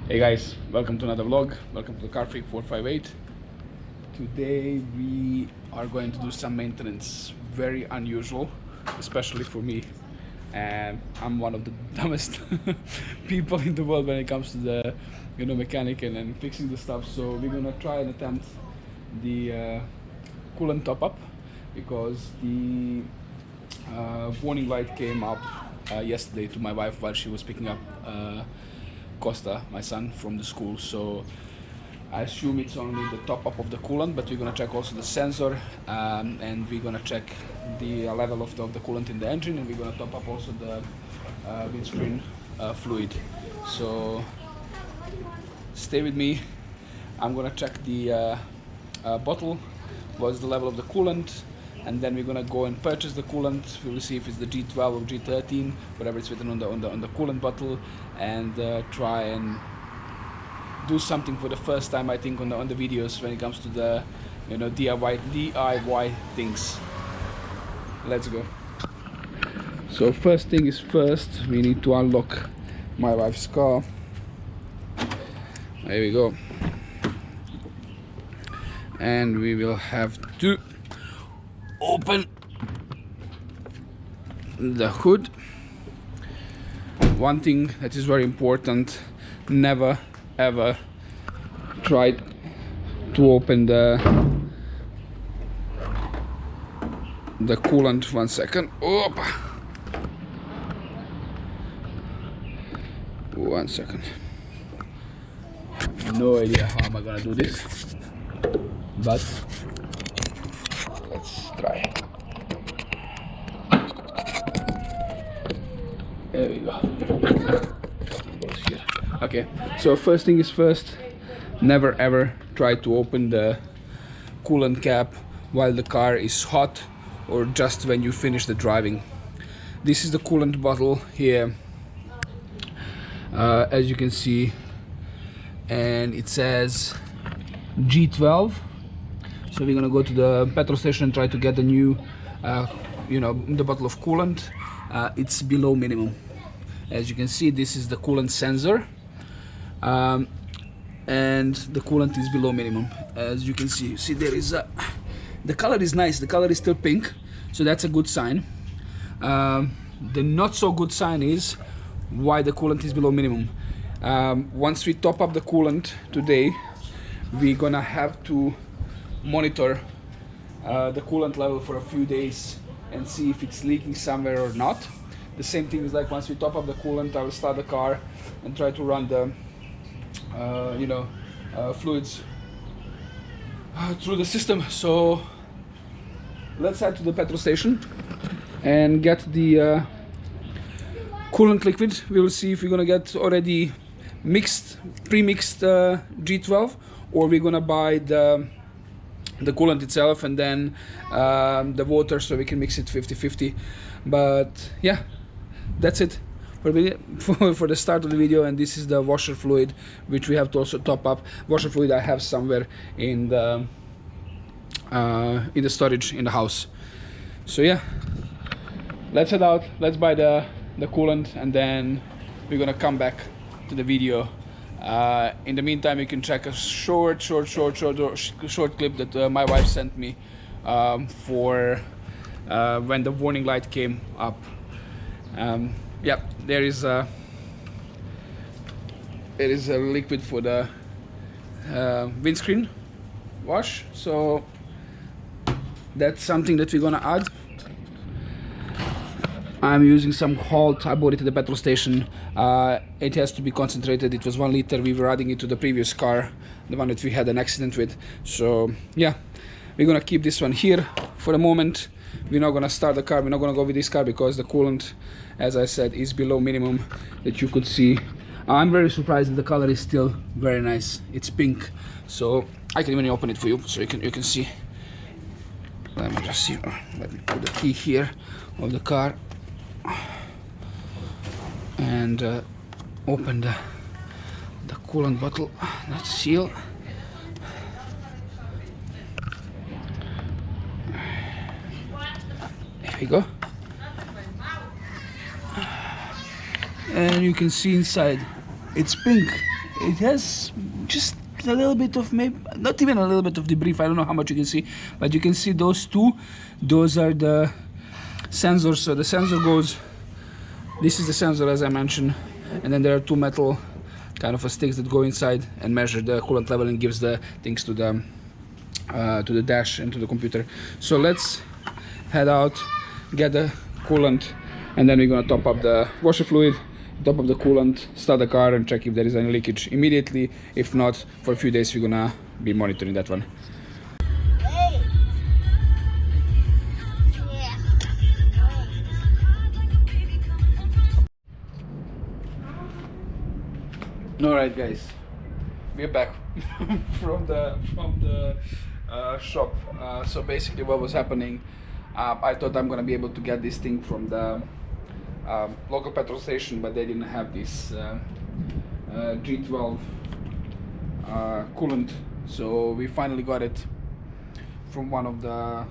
Hey guys, welcome to another vlog. Welcome to the CarFreak 458. Today we are going to do some maintenance. Very unusual, especially for me. And I'm one of the dumbest people in the world when it comes to the mechanic and fixing the stuff. So we're gonna try and attempt the coolant top up because the warning light came up yesterday to my wife while she was picking up Costa, my son, from the school. So I assume it's only the top up of the coolant, but we're gonna check also the sensor, and we're gonna check the level of the coolant in the engine, and we're gonna top up also the windscreen fluid. So stay with me. I'm gonna check the bottle, what's the level of the coolant, and then we're gonna go and purchase the coolant. We'll see if it's the G12 or G13, whatever it's written on the coolant bottle, and try and do something for the first time, I think, on the videos when it comes to the DIY things. Let's go. So first thing is first, we need to unlock my wife's car. There we go. And we will have to open the hood. One thing that is very important: never ever try to open the coolant. 1 second. Opa. 1 second. No idea how am I gonna do this, but let's try. There we go. Goes here. Okay, so first thing is first, never ever try to open the coolant cap while the car is hot or just when you finish the driving. This is the coolant bottle here, as you can see, and it says G12. So we're gonna go to the petrol station and try to get the new the bottle of coolant. It's below minimum. As you can see, this is the coolant sensor, and the coolant is below minimum. As you can see there is the color is nice. The color is still pink, so that's a good sign. The not so good sign is why the coolant is below minimum. Once we top up the coolant today, we're gonna have to monitor the coolant level for a few days and see if it's leaking somewhere or not. The same thing is like once we top up the coolant, I will start the car and try to run the fluids through the system. So let's head to the petrol station and get the coolant liquid. We will see if we're gonna get already pre-mixed G12, or we're gonna buy the coolant itself and then the water, so we can mix it 50-50. But yeah, that's it for the start of the video. And this is the washer fluid, which we have to also top up. Washer fluid I have somewhere in the storage in the house. So yeah, let's head out, let's buy the coolant, and then we're gonna come back to the video. In the meantime, you can check a short clip that my wife sent me for when the warning light came up. Yeah, there is a liquid for the windscreen wash, so that's something that we're gonna add. I'm using some Halt. I bought it at the petrol station. It has to be concentrated. It was 1 liter. We were adding it to the previous car, the one that we had an accident with. So yeah, we're gonna keep this one here for the moment. We're not gonna start the car. We're not gonna go with this car because the coolant, as I said, is below minimum, that you could see. I'm very surprised that the color is still very nice. It's pink, so I can even open it for you so you can see. Let me just see. Let me put the key here of the car and open the coolant bottle, that seal. There we go. And you can see inside it's pink. it has just a little bit of, maybe not even a little bit of debris. I don't know how much you can see, but you can see those two. Those are the sensors. So the sensor goes, this is the sensor as I mentioned, and then there are two metal kind of sticks that go inside and measure the coolant level and gives the things to the dash and to the computer. So let's head out, get the coolant, and then we're gonna top up the washer fluid, top up the coolant, start the car and check if there is any leakage immediately. If not, for a few days we're gonna be monitoring that one. Alright guys, we're back from the shop. So basically what was happening, I thought I'm gonna be able to get this thing from the local petrol station, but they didn't have this G12 coolant. So we finally got it from one of the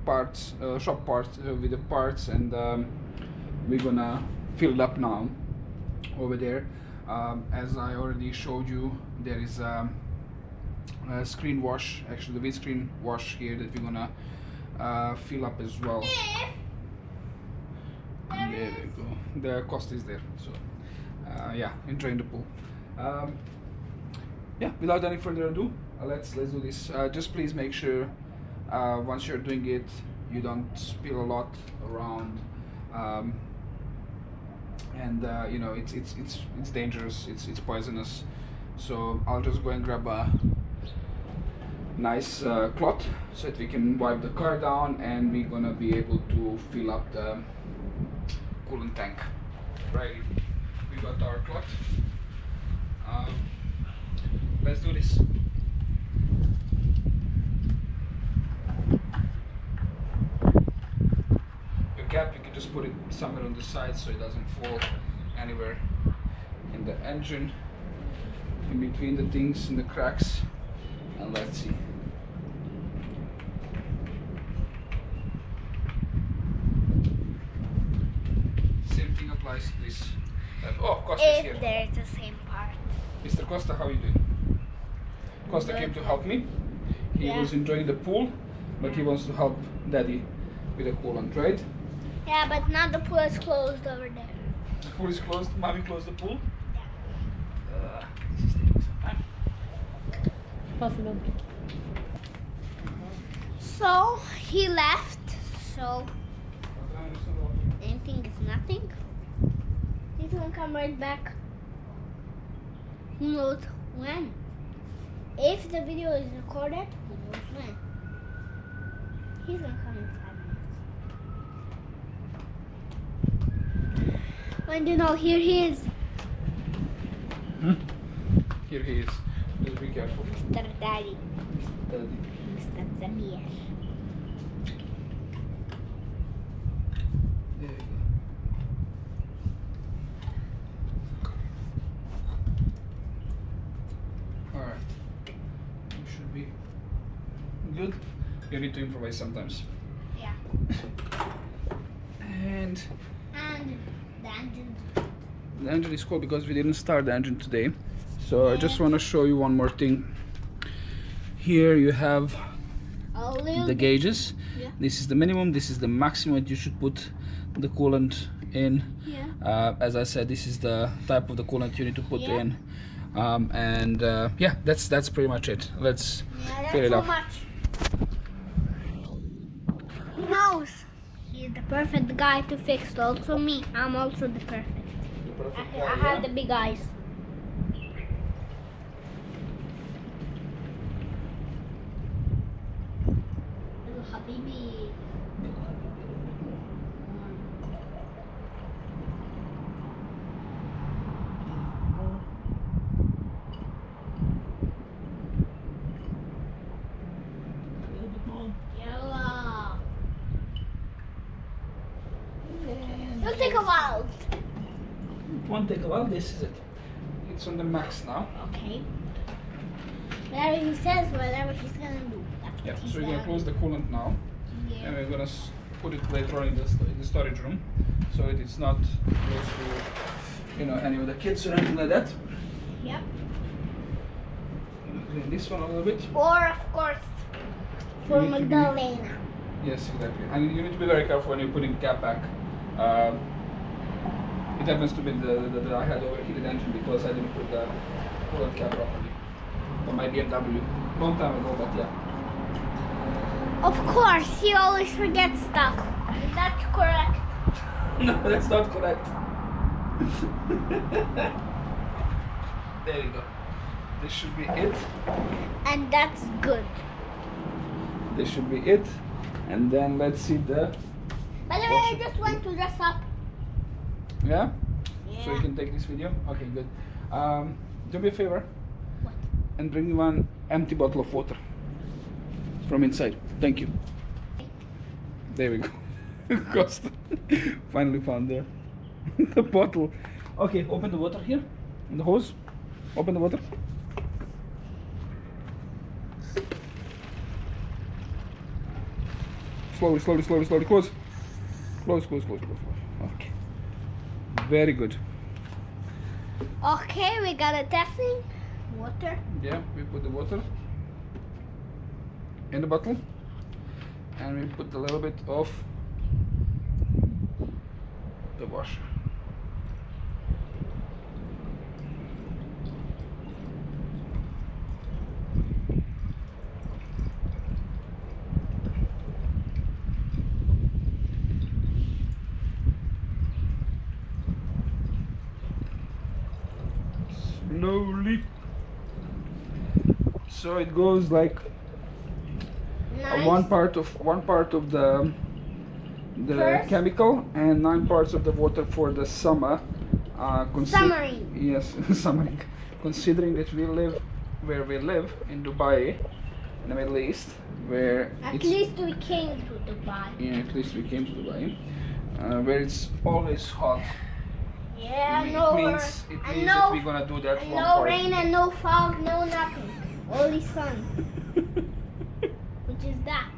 parts, shop parts, with the parts, and we're gonna fill it up now over there. As I already showed you, there is a screen wash, actually the windscreen wash here, that we're gonna fill up as well. And there we go. The cost is there. So yeah, enjoying the pool. Yeah, without any further ado, let's do this. Just please make sure once you're doing it, you don't spill a lot around. And you know, it's dangerous, it's poisonous. So I'll just go and grab a nice cloth so that we can wipe the car down, and we're gonna be able to fill up the coolant tank. Right, we got our cloth. Let's do this. Cap, you can just put it somewhere on the side so it doesn't fall anywhere in the engine, in between the things, in the cracks. And let's see. Same thing applies to this. Oh, Costa's here. There's the same part. Mr. Costa, how are you doing? Costa came to help me. He was enjoying the pool, but he wants to help Daddy with the coolant, right? Yeah, but now the pool is closed over there. The pool is closed. Mommy closed the pool? Yeah. This is taking some time. Possible. So he left. So anything is nothing. He's gonna come right back. Who knows when? If the video is recorded, who knows when? He's gonna come in 5 minutes. And you know, here he is. Here he is. Just be careful. Mr. Daddy. Daddy. Mr. Zamir. There you go. Alright. You should be good. You need to improvise sometimes. Yeah. And The engine. the engine is cool because we didn't start the engine today. So I just want to show you one more thing. Here you have the gauges. Yeah. This is the minimum, this is the maximum that you should put the coolant in. Yeah. As I said, this is the type of the coolant you need to put Yeah. in. Yeah, that's pretty much it. Let's Yeah, fill that's it so up. much. He knows. He's the perfect guy to fix. Also me. I'm also the perfect. I have the big eyes. Little habibi. Yalla. It'll take a while. It won't take a while. This is it. It's on the max now. Okay. Whatever he says, whatever he's gonna do. That's Yeah. what he's So we're gonna gonna close the coolant now, do. and we're gonna put it later on in the storage room, so it's not close to, you know, any of the kids or anything like that. Yep. Clean this one a little bit. Or of course for You need to be- Magdalena. Yes, exactly. And you need to be very careful when you're putting cap back. It happens to be the I had overheated engine because I didn't put the coolant cap properly on my BMW. Long time ago, but yeah. Of course, he always forgets stuff. Is that correct? No, that's not correct. There you go. This should be it. And that's good. This should be it. And then let's see the... By the way, I just went to dress up. Yeah? Yeah. So you can take this video? Okay, good. Do me a favor. What? And bring me one empty bottle of water. From inside. Thank you. There we go. Costa finally found the bottle. Okay, open the water here. In the hose. Open the water. Slowly, slowly, slowly, slowly. Close. Close, close, close, close. Okay. Very good. Okay, we got a testing. Water. Yeah, we put the water in the bottle. And we put a little bit of the washer. Slowly. So it goes like Nice. one part of the First? chemical and 9 parts of the water for the summer. Summary. Yes, summary. Considering that we live where we live in Dubai, in the Middle East, where At it's least we came to Dubai. yeah, at least we came to Dubai, where it's always hot. Yeah, it no means earth. it And means no, that we're gonna do that and one no part. rain and no fog, no nothing. Only sun. Which is that.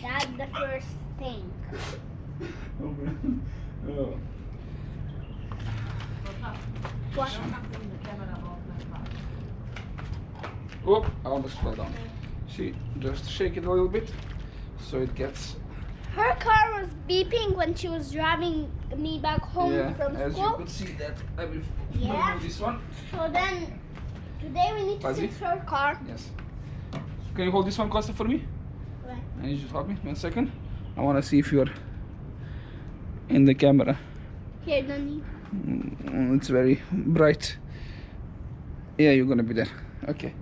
That's the first thing. Oh. What? Oh, I almost fell down. See, just shake it a little bit so it gets. Her car was beeping when she was driving me back home Yeah, from as you school. could see that I will Yeah. remove this one. So then, today we need to Fuzzy? fix her car. Yes. Can you hold this one, Costa, for me? Right. I need you to help me. 1 second. I want to see if you're in the camera. Here, don't need. It's very bright. Yeah, you're gonna be there. Okay.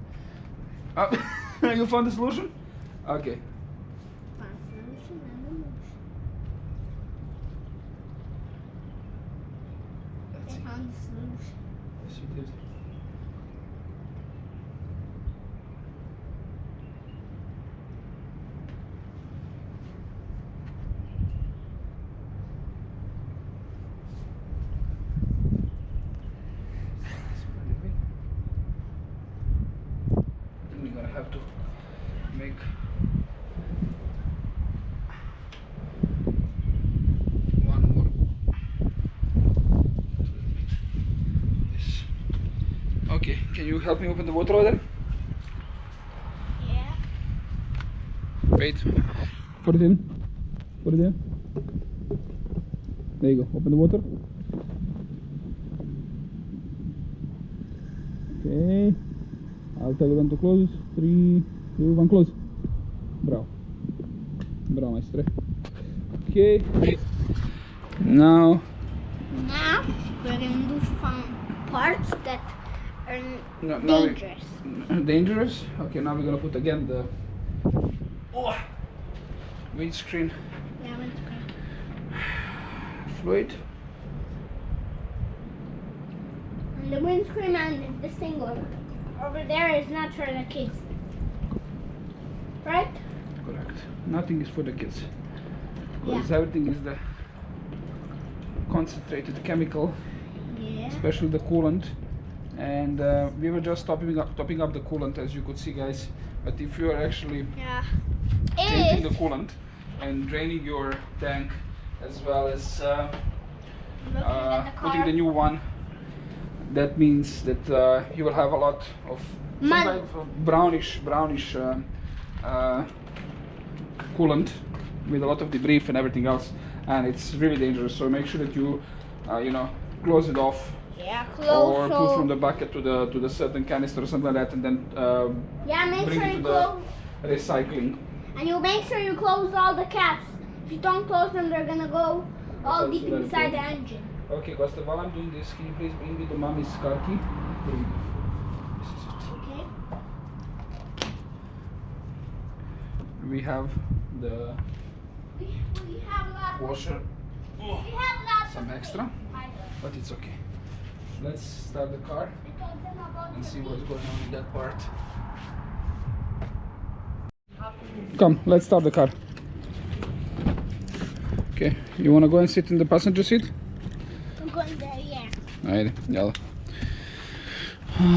You found the solution? Okay. I found the solution. Yes, you did. Then we're gonna have to make one more. This. Okay, can you help me open the water over there? Yeah. Wait. Put it in. Put it in. There you go. Open the water. Okay. I'll tell you when to close. 3, 2, 1, close. Bravo. Bravo, maestre. Okay. Now. Now we're gonna do some parts that are No, now dangerous. Dangerous? Okay, now we're gonna put again the windscreen Yeah, windscreen. fluid. And the windscreen and this thing over there is not for the kids. Right? Correct. Nothing is for the kids. Yeah. Because everything is the concentrated chemical, Yeah. especially the coolant. And we were just topping up the coolant, as you could see, guys. But if you are actually Yeah. changing the If coolant and draining your tank, as well as looking at the car. putting the new one, that means that you will have a lot of some Mud. kind of brownish coolant with a lot of debris and everything else, and it's really dangerous. So make sure that you you know, close it off, Yeah, or close. put from the bucket to the certain canister or something like that, and then Yeah, make bring sure it you to close. the recycling. And you make sure you close all the caps. If you don't close them, they're gonna go all also deep very inside the important. engine. Okay, Costa, while I'm doing this, can you please bring me the mommy's car key? There you go. This is it. Okay. We have the We have lots. washer, We have lots. some extra, but it's okay. Let's start the car and see what's going on in that part. Come, let's start the car. Okay, you wanna go and sit in the passenger seat? I'm going there, yeah. Alright, yeah.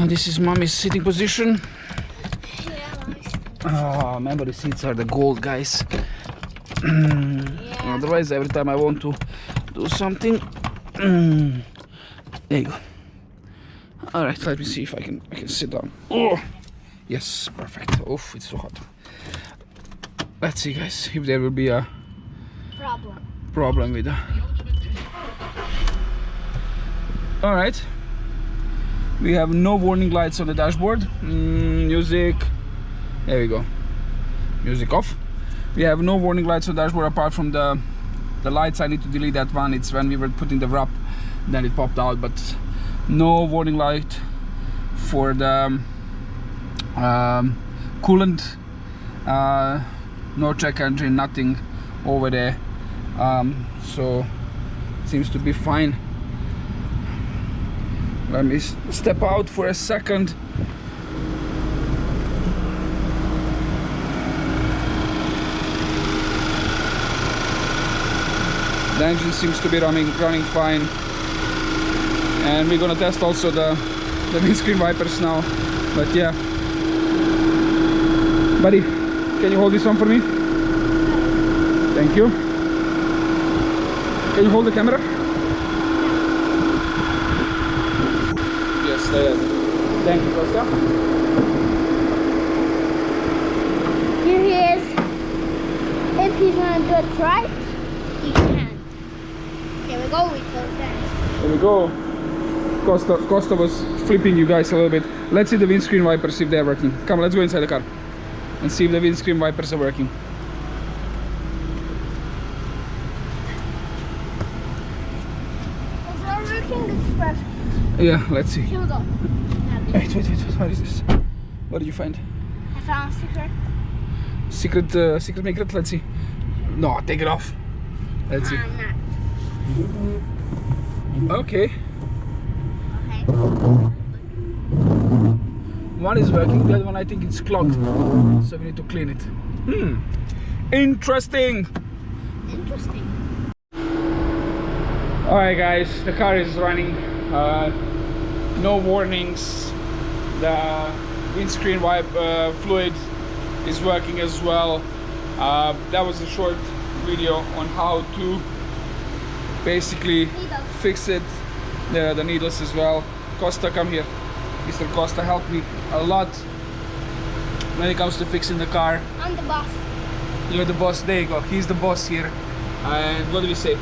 This is mommy's sitting position. Oh, remember the seats are the gold, guys. Yeah. Otherwise, every time I want to do something, there you go. All right, let me see if I can sit down. Oh, yes, perfect. Oof, it's so hot. Let's see, guys, if there will be a problem with the. All right. We have no warning lights on the dashboard. Music. There we go. Music off. We have no warning lights on the dashboard apart from the lights. I need to delete that one. It's when we were putting the wrap, then it popped out. But no warning light for the coolant. No check engine. Nothing over there. So it seems to be fine. Let me step out for a second. The engine seems to be running fine, and we're gonna test also the windscreen wipers now. But yeah, buddy, can you hold this one for me? Thank you. Can you hold the camera? Yes, there. Thank you, Costa. Here he is. If he's gonna do it right, he can. Here we go, we close that. There we go. Costa was flipping you guys a little bit. Let's see the windscreen wipers if they're working. Come, let's go inside the car and see if the windscreen wipers are working. If they're working, it's perfect. Yeah, let's see. Here we go. Now this. Wait, what is this? What did you find? I found a sticker. Secret maker, let's see. No, take it off. Let's see. I'm not. Okay. Okay. One is working, the other one I think it's clogged. So we need to clean it. Interesting. Interesting. Alright guys, the car is running. No warnings. The windscreen wipe fluid is working as well. That was a short video on how to basically fix it. The needles as well. Costa, come here. Mr. Costa helped me a lot when it comes to fixing the car. I'm the boss. You're the boss. There you go. He's the boss here. And what do we say?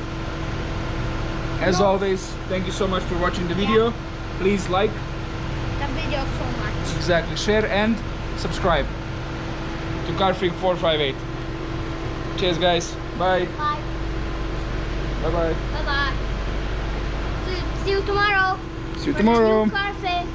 As always, thank you so much for watching the video. Please like The video so much. exactly, share and subscribe to CarFreak 458. Cheers guys. Bye. Bye. Bye bye. Bye bye. See you tomorrow. See you tomorrow. For the new CarFreak.